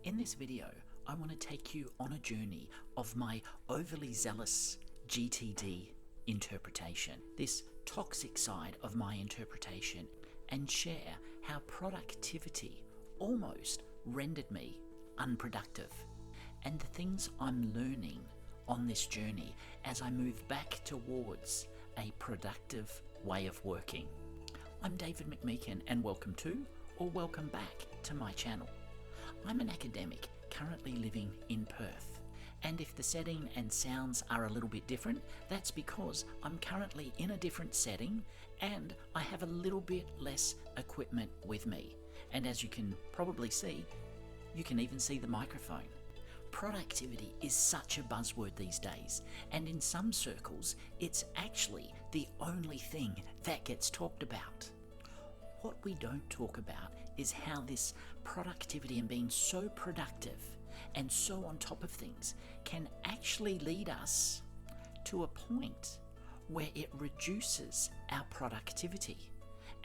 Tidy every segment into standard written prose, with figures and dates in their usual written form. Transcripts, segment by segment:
In this video, I want to take you on a journey of my overly zealous GTD interpretation, this toxic side of my interpretation, and share how productivity almost rendered me unproductive, and the things I'm learning on this journey as I move back towards a productive way of working. I'm David McMeekin, and welcome to, or welcome back to my channel. I'm an academic currently living in Perth, and if the setting and sounds are a little bit different, that's because I'm currently in a different setting and I have a little bit less equipment with me. And as you can probably see, you can even see the microphone. Productivity is such a buzzword these days, and in some circles, it's actually the only thing that gets talked about. What we don't talk about is how this productivity and being so productive and so on top of things can actually lead us to a point where it reduces our productivity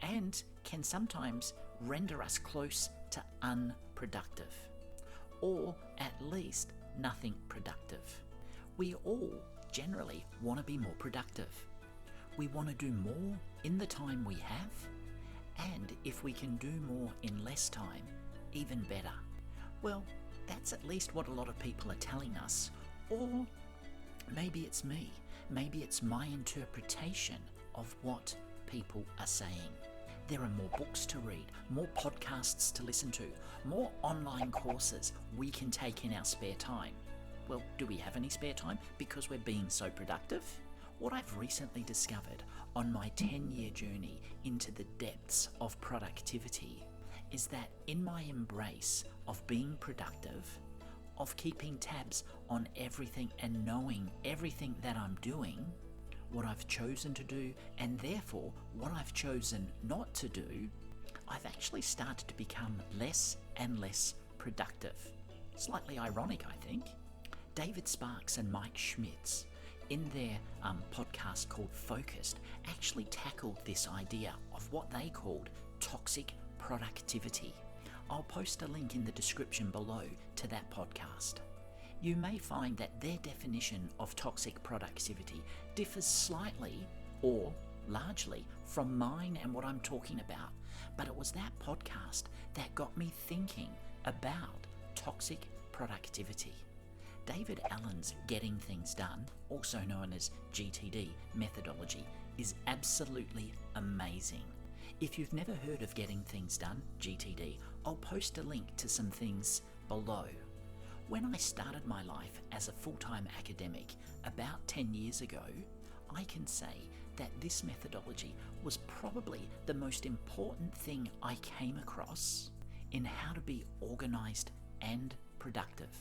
and can sometimes render us close to unproductive, or at least nothing productive. We all generally want to be more productive. We want to do more in the time we have, and if we can do more in less time, even better. Well, that's at least what a lot of people are telling us. Or maybe it's me. Maybe it's my interpretation of what people are saying. There are more books to read, more podcasts to listen to, more online courses we can take in our spare time. Well, do we have any spare time because we're being so productive? What I've recently discovered on my 10-year journey into the depths of productivity is that in my embrace of being productive, of keeping tabs on everything and knowing everything that I'm doing, what I've chosen to do, and therefore what I've chosen not to do, I've actually started to become less and less productive. Slightly ironic, I think. David Sparks and Mike Schmitz, in their podcast called Focused, actually tackled this idea of what they called toxic productivity. I'll post a link in the description below to that podcast. You may find that their definition of toxic productivity differs slightly or largely from mine and what I'm talking about, but it was that podcast that got me thinking about toxic productivity. David Allen's Getting Things Done, also known as GTD methodology, is absolutely amazing. If you've never heard of Getting Things Done, GTD, I'll post a link to some things below. When I started my life as a full-time academic about 10 years ago, I can say that this methodology was probably the most important thing I came across in how to be organized and productive.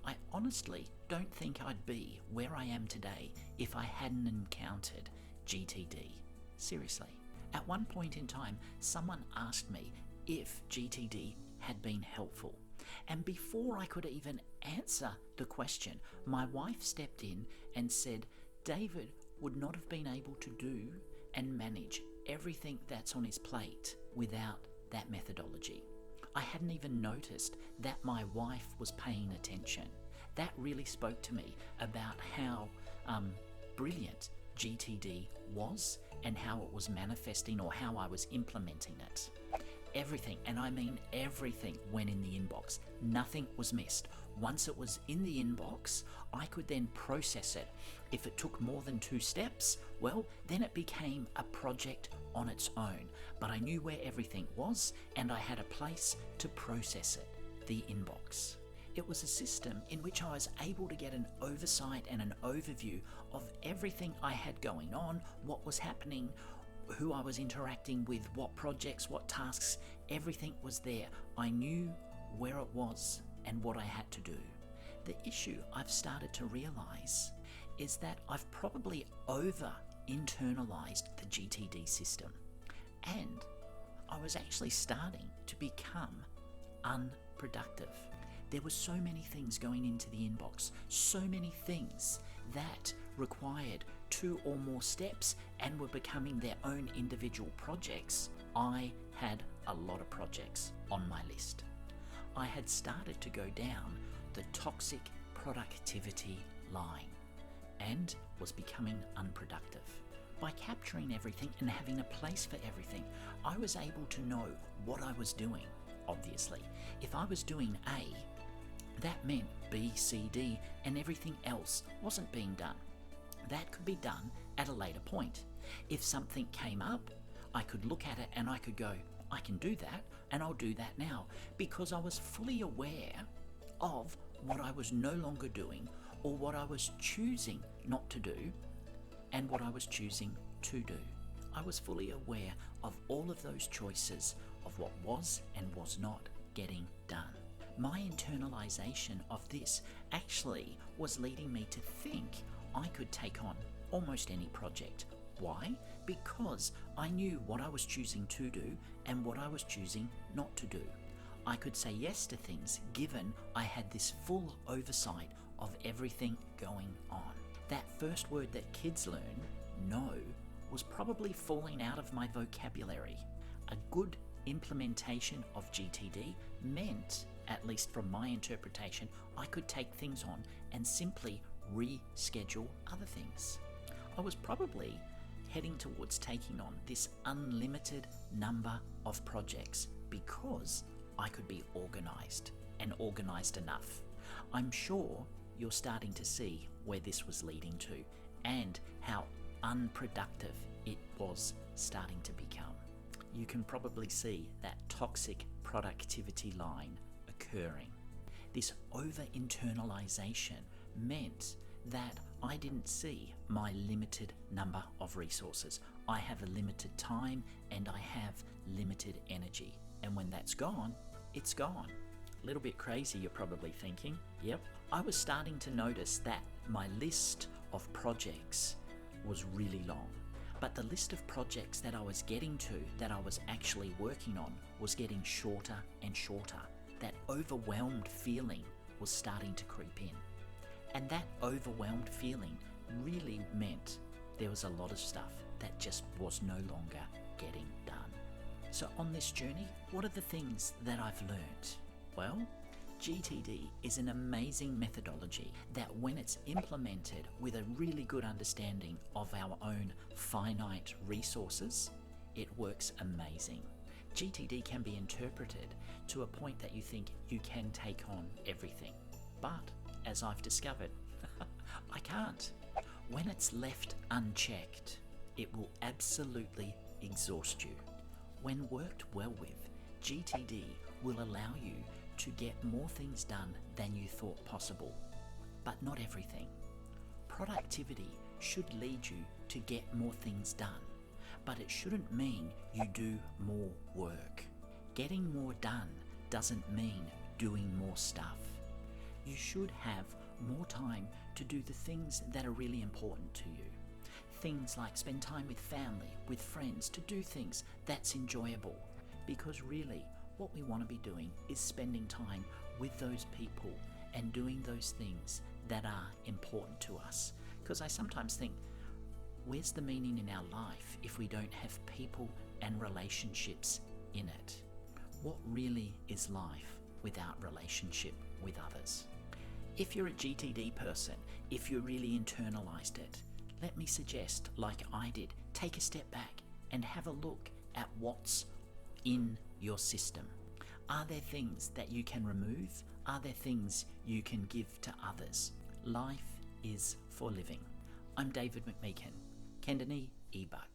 I honestly don't think I'd be where I am today if I hadn't encountered GTD. Seriously. At one point in time, someone asked me if GTD had been helpful. And before I could even answer the question, my wife stepped in and said, David would not have been able to do and manage everything that's on his plate without that methodology. I hadn't even noticed that my wife was paying attention. That really spoke to me about how brilliant GTD was and how it was manifesting, or how I was implementing it. Everything, and I mean everything, went in the inbox. Nothing was missed. Once it was in the inbox, I could then process it. If it took more than 2 steps, well, then it became a project on its own. But I knew where everything was, and I had a place to process it, the inbox. It was a system in which I was able to get an oversight and an overview of everything I had going on, what was happening, who I was interacting with, what projects, what tasks, everything was there. I knew where it was and what I had to do. The issue I've started to realize is that I've probably over-internalized the GTD system, and I was actually starting to become unproductive. There were so many things going into the inbox, so many things that required 2 or more steps and were becoming their own individual projects. I had a lot of projects on my list. I had started to go down the toxic productivity line and was becoming unproductive. By capturing everything and having a place for everything, I was able to know what I was doing, obviously. If I was doing A, that meant B, C, D, and everything else wasn't being done. That could be done at a later point. If something came up, I could look at it and I could go, I can do that, and I'll do that now, because I was fully aware of what I was no longer doing, or what I was choosing not to do, and what I was choosing to do. I was fully aware of all of those choices of what was and was not getting done. My internalization of this actually was leading me to think I could take on almost any project. Why? Because I knew what I was choosing to do and what I was choosing not to do. I could say yes to things given I had this full oversight of everything going on. That first word that kids learn, no, was probably falling out of my vocabulary. A good implementation of GTD meant, at least from my interpretation, I could take things on and simply reschedule other things. I was probably heading towards taking on this unlimited number of projects because I could be organized and organized enough. I'm sure you're starting to see where this was leading to and how unproductive it was starting to become. You can probably see that toxic productivity line occurring. This over-internalization meant that I didn't see my limited number of resources. I have a limited time and I have limited energy. And when that's gone, it's gone. A little bit crazy, you're probably thinking. Yep. I was starting to notice that my list of projects was really long. But the list of projects that I was getting to, that I was actually working on, was getting shorter and shorter. That overwhelmed feeling was starting to creep in. And that overwhelmed feeling really meant there was a lot of stuff that just was no longer getting done. So on this journey, what are the things that I've learned? Well, GTD is an amazing methodology that when it's implemented with a really good understanding of our own finite resources, it works amazing. GTD can be interpreted to a point that you think you can take on everything. But as I've discovered, I can't. When it's left unchecked, it will absolutely exhaust you. When worked well with, GTD will allow you to get more things done than you thought possible, but not everything. Productivity should lead you to get more things done, but it shouldn't mean you do more work. Getting more done doesn't mean doing more stuff. You should have more time to do the things that are really important to you. Things like spend time with family, with friends, to do things that's enjoyable. Because really, what we want to be doing is spending time with those people and doing those things that are important to us. Because I sometimes think, where's the meaning in our life if we don't have people and relationships in it? What really is life without relationship with others? If you're a GTD person, if you really internalized it, let me suggest, like I did, take a step back and have a look at what's in your system. Are there things that you can remove? Are there things you can give to others? Life is for living. I'm David McMeekin, Kendani eBuck.